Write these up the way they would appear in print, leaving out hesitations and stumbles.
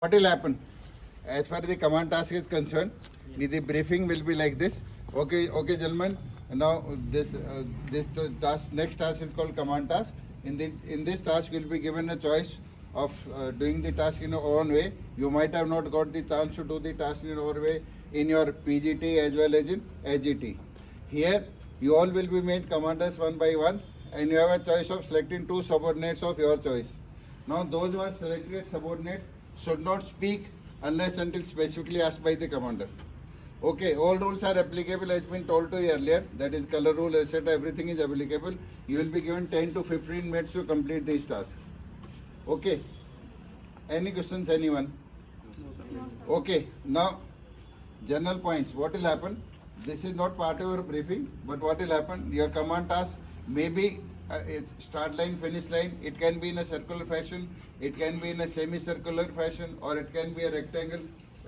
What will happen? As far as the command task is concerned, the briefing will be like this. Okay, gentlemen. Now this task, next task is called command task. In this task, you will be given a choice of doing the task in your own way. You might have not got the chance to do the task in your own way in your PGT as well as in AGT. Here, you all will be made commanders one by one, and you have a choice of selecting two subordinates of your choice. Now, those who are selected subordinates should not speak unless until specifically asked by the commander. Okay, all rules are applicable as been told to you earlier. That is color rule, etc. Everything is applicable. You will be given 10 to 15 minutes to complete this task. Okay. Any questions, anyone? Okay. Now, general points. What will happen? This is not part of your briefing, but what will happen? Your command task may be start line, finish line. It can be in a circular fashion. It can be in a semicircular fashion, or it can be a rectangle,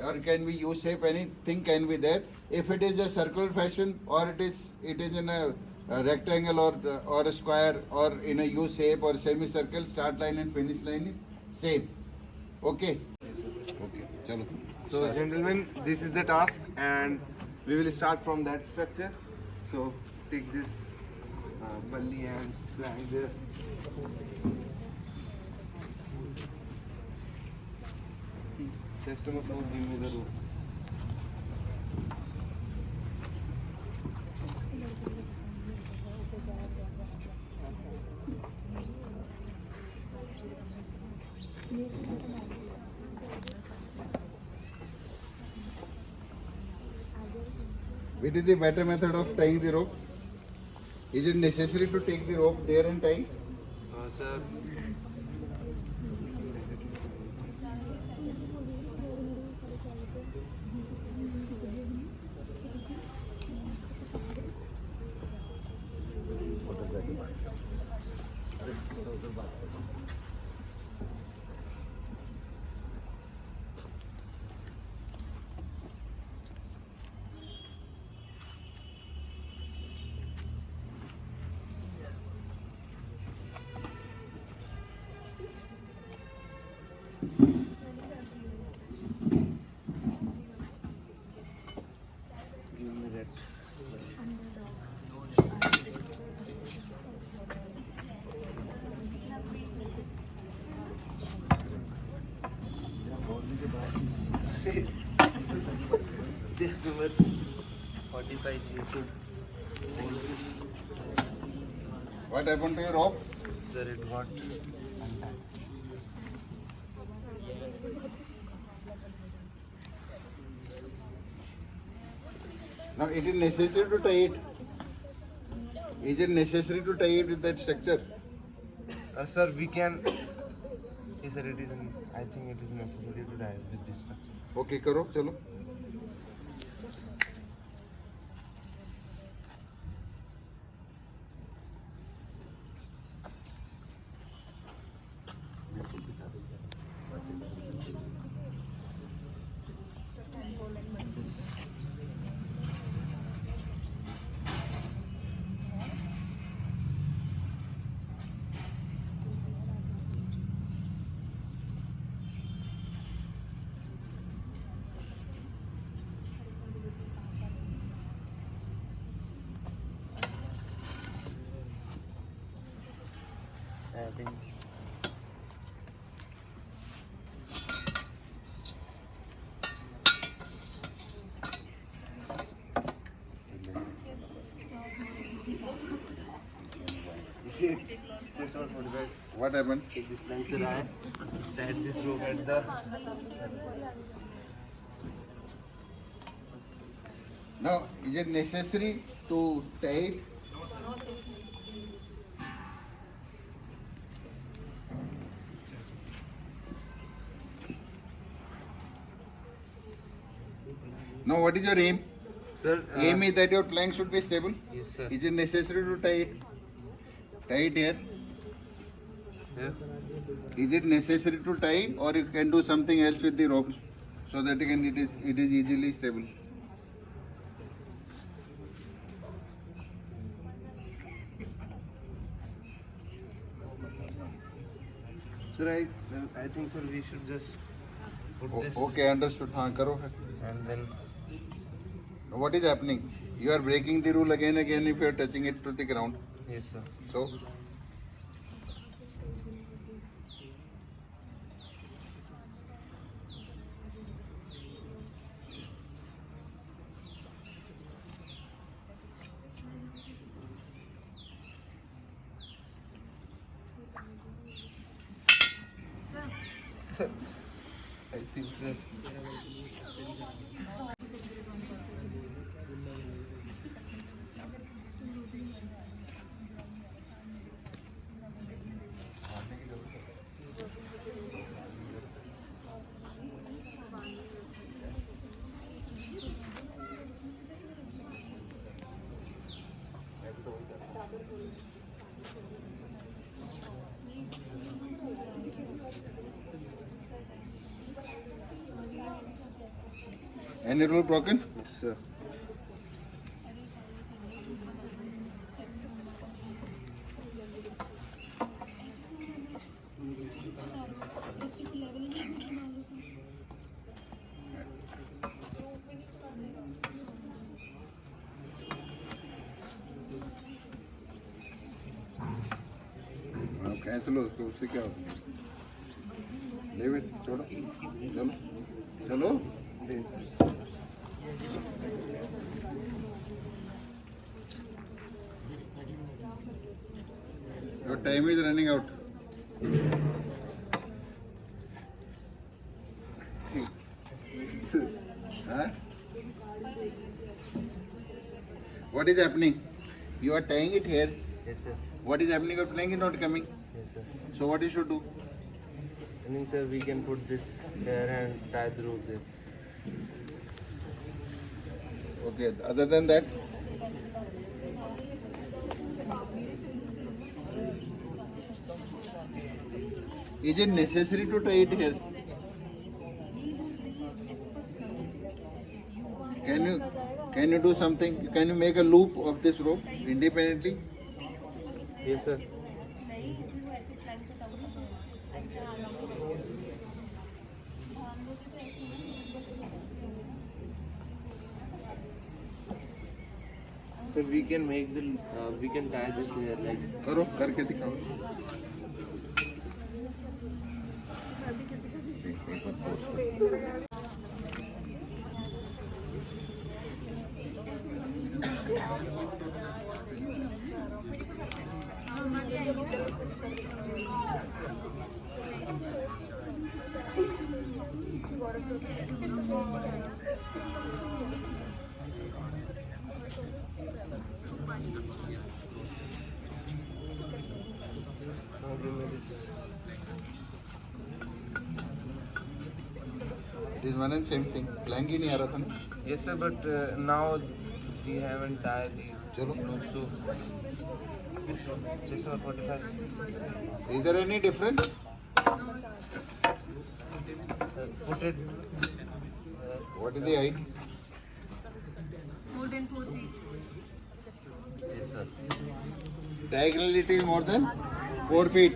or it can be U-shape. Anything can be there. If it is a circular fashion, or it is in a rectangle or a square, or in a U-shape or semicircle, start line and finish line is same. Okay. Okay. Chalo. So, gentlemen, this is the task, and we will start from that structure. So, take this balli and plank there. Just give me the rope. Which is the better method of tying the rope? Is it necessary to take the rope there and tie? Sir. Just over 45 YouTube. What happened to your rope? Sir, it got Now it is necessary to tie it. Is it necessary to tie it with that structure? sir, we can. Yes, sir, it is. I think it is necessary to die with this structure. Okay, karo, chalo. I think. Just on 45. What happened? Take this plank, sir. I tied this rope at the. Now, is it necessary to tie it? Now, what is your aim? Sir, Aim is that your plank should be stable. yes, sir. Is it necessary to tie it? Tie it here. Yeah. Is it necessary to tie, or you can do something else with the rope so that it is easily stable? Sir, I think, sir, we should just put this Okay, understood. हाँ करो फिर. and then What is happening? You are breaking the rule again if you are touching it to the ground. yes sir. So, Sir, I think sir. any rule broken? Yes sir. Cancel हो उसको, उससे क्या होगा? Leave it, छोड़ो. चलो, चलो. Your time is running out. Huh? What is happening? You are tying it here. Yes sir. What is happening? Your plank is not coming. Yes sir. So what you should do? And then sir we can put this here and tie the rope there. Okay. Other than that, is it necessary to tie it here? Can you do something? Can you make a loop of this rope independently? Yes sir. So we can make the we can tie this here like करो, करके दिखाओ. एक बार pause करो. now give me this. It is one and same thing. Plank ही नहीं आ रहा था ना? Yes sir, but now we haven't tied the चलो. rope, so 6:45. Is there any difference? Put it. What is the height? More than 4 feet. Yes sir. Diagonally it is more than 4 feet.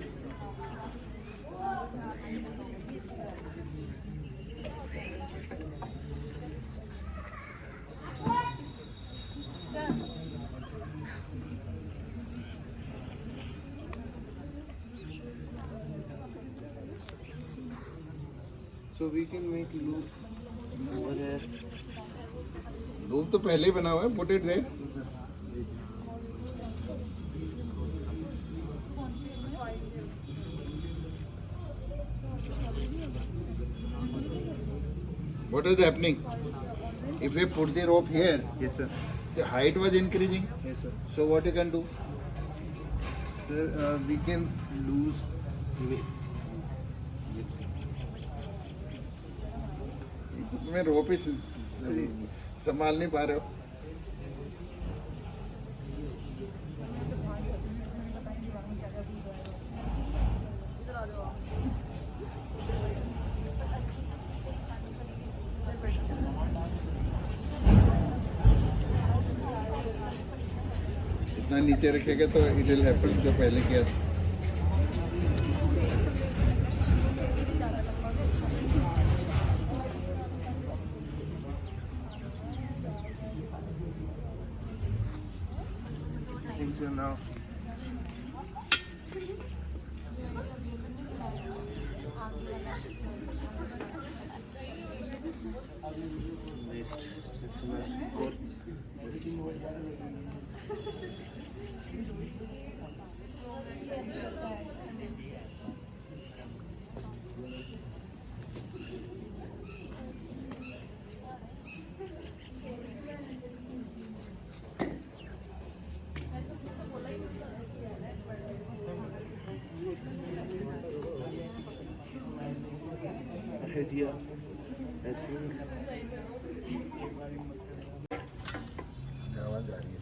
So we can make loop over there. Loop तो पहले ही बना हुआ है. Put it there. What is happening? If we put the rope here, Yes sir. the height was increasing. Yes sir. So what you can do? Sir, we can lose. तुम्हें रोप ही संभाल नहीं पा रहे हो. इतना नीचे रखेगा तो इट विल हैपन जो पहले किया था. Wait, just a minute. Four. Idea. I think. आवाज आ रही है।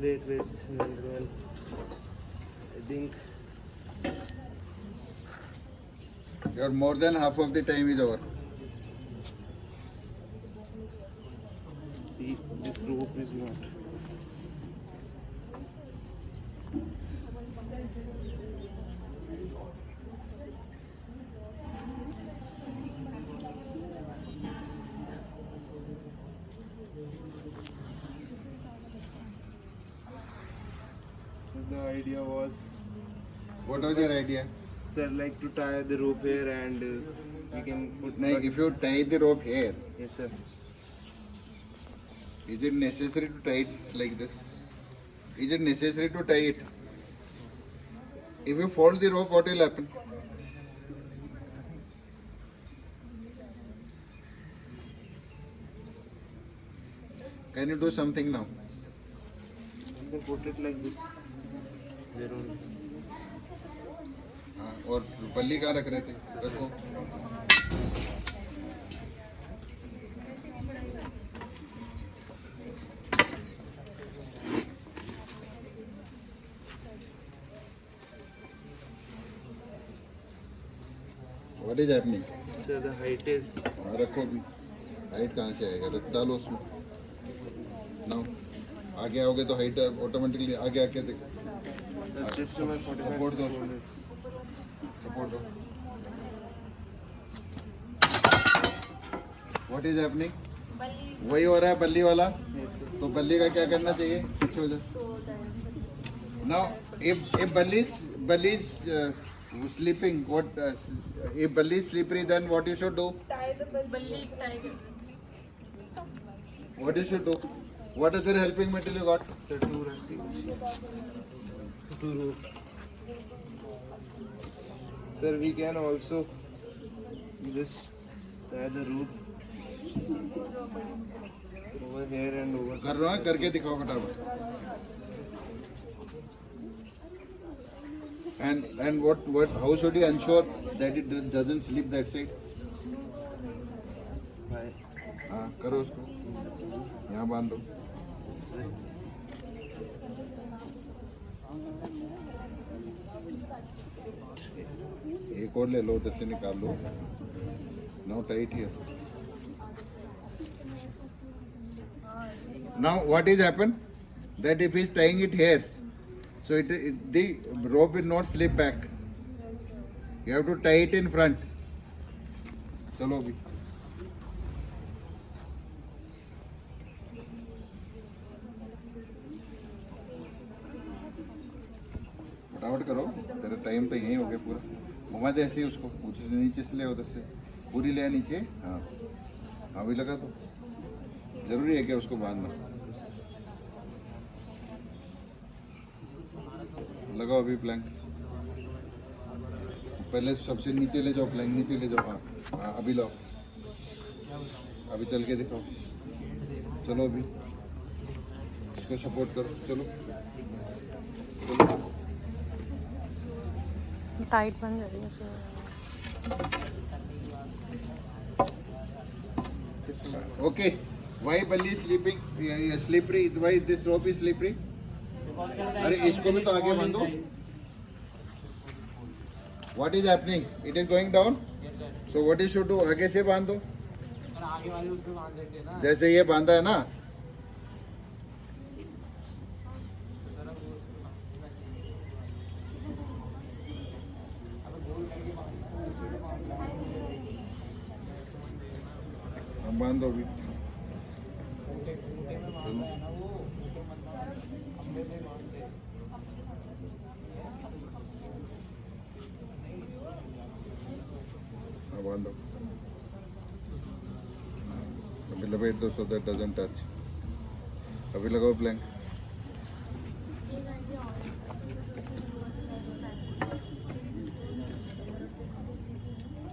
Wait, well, I think Your more than half of the time is over. this rope is not. So the idea was, What was your idea? sir, like to tie the rope here and we can put. No, if you tie the rope here, Yes, sir. is it necessary to tie it like this? Is it necessary to tie it? If you fold the rope, what will happen? Can you do something now? You can put it like this. There only. हाँ, और बल्ली कहाँ रख रहे थे? रखो। What is happening? So the height is. हाँ, रखो भी। हाइट कहाँ से आएगा? रख डालो उसमें। नाउ आगे आओगे तो हाइट ऑटोमेटिकली आगे आके देख। That's just my 45 Support those. seconds. Support दो। What is happening? वही हो रहा है बल्ली वाला। Yes, sir. तो बल्ली का क्या करना चाहिए? पीछे हो जा। Now, if Balli is sleeping, if Balli is slippery, then what you should do? tie the balli tie. What you should do? What other helping material you got? The two ropes. Two ropes. Sir, we can also just tie the rope over here and over. कर रहा है, करके दिखाओ फटाफट। And what how should you ensure that it doesn't slip that side? Bye. हाँ, करो उसको। यहाँ बांध दो। एक और ले लो, उधर से निकाल लो। Now tight here. Now what is happened? That if he is tying it here, so the rope will not slip back. You have to tie it in front. चलो अभी। फटाफट करो, तेरा टाइम तो यही हो गया पूरा। घुमा दे ऐसे ही उसको, ऊँचे से नीचे से ले, उधर से पूरी ले नीचे। हाँ हाँ, भी लगा दो। जरूरी है क्या उसको बांधना? लगाओ अभी प्लैंक। पहले सबसे नीचे ले जाओ, प्लैंक नीचे ले जाओ। हाँ हाँ, अभी लाओ, अभी चल के दिखाओ। चलो अभी इसको सपोर्ट करो। चलो चलो। टाइट बन जाएगी ऐसे। Okay. Why Balli is sleeping? Slippery. Why this rope is slippery? अरे इसको भी तो आगे बांधो। What is happening? It is going down. So what you should do? आगे से बांधो। जैसे ये बांधा है ना, अब बांध दो भी। चलो। अब बांध दो, अभी लपेट दो so that doesn't touch। अभी लगाओ ब्लैंक।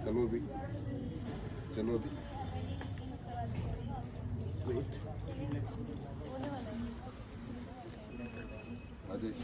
चलो अभी, चलो अभी। आदेश।